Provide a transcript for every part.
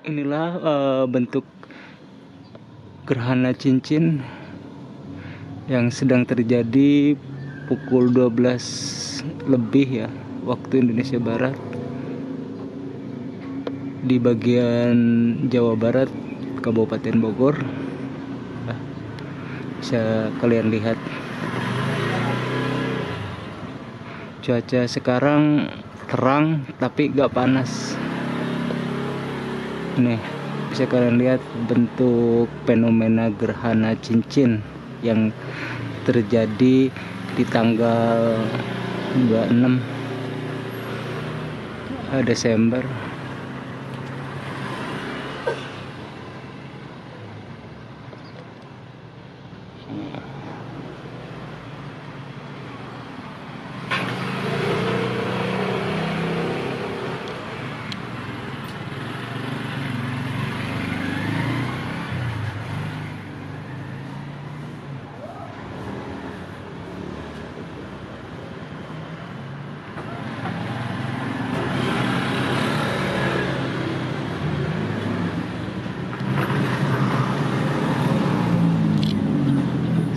Inilah bentuk gerhana cincin yang sedang terjadi pukul 12 lebih ya waktu Indonesia Barat di bagian Jawa Barat, Kabupaten Bogor. Bisa kalian lihat cuaca sekarang terang tapi gak panas. Nih, bisa kalian lihat bentuk fenomena gerhana cincin yang terjadi di tanggal 26 Desember.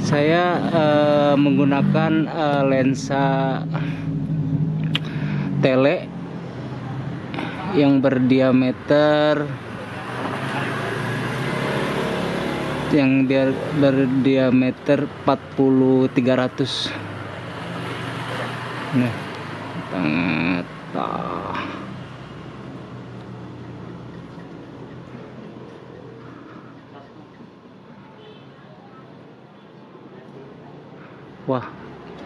Saya menggunakan lensa tele yang berdiameter 40-300. Nah, wah,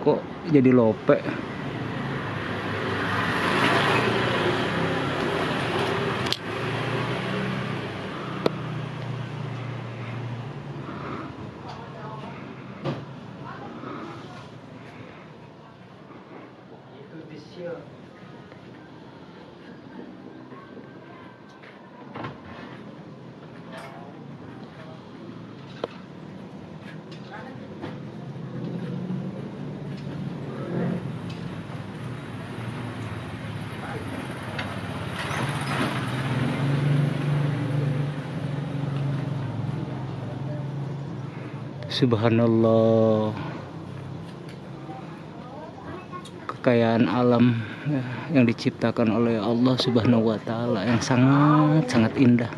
kok jadi lope? Subhanallah, kekayaan alam yang diciptakan oleh Allah Subhanahu wa Ta'ala yang sangat indah.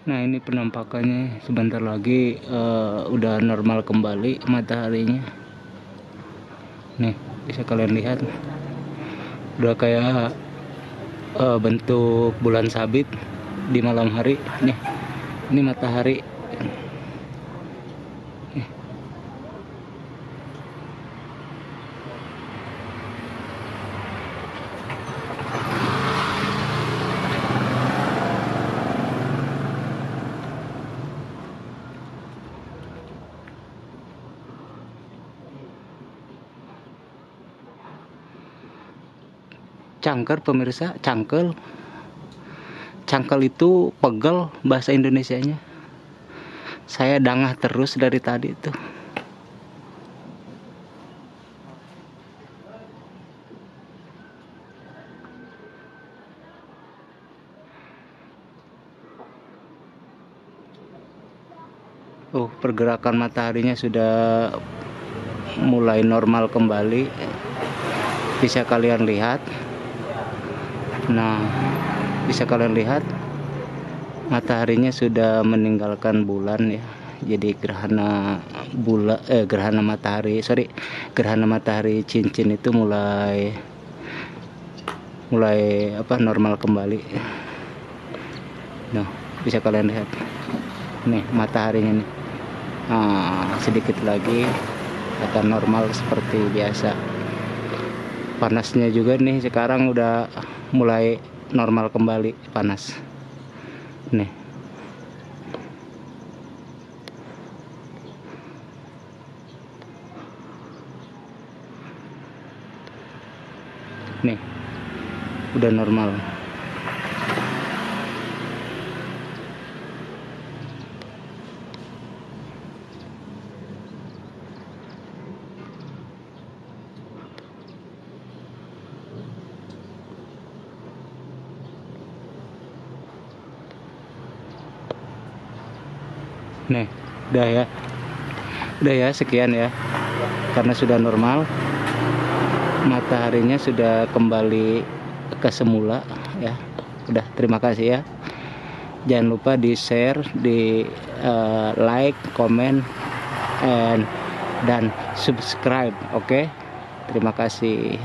Nah, ini penampakannya, sebentar lagi udah normal kembali mataharinya. Nih, bisa kalian lihat udah kayak bentuk bulan sabit di malam hari. Nih, ini matahari. Cangker, pemirsa, cangkel itu pegel bahasa Indonesianya. Saya dangah terus dari tadi tuh. Pergerakan mataharinya sudah mulai normal kembali, bisa kalian lihat. Nah, bisa kalian lihat mataharinya sudah meninggalkan bulan ya. Jadi gerhana matahari cincin itu mulai normal kembali. Nah, bisa kalian lihat nih mataharinya nih. Sedikit lagi akan normal seperti biasa. Panasnya juga nih sekarang udah mulai normal kembali panas nih. Nih udah normal. Nih udah ya sekian ya, karena sudah normal, mataharinya sudah kembali ke semula ya. Udah, terima kasih ya. Jangan lupa di share, di like, comment, dan subscribe. Oke, terima kasih.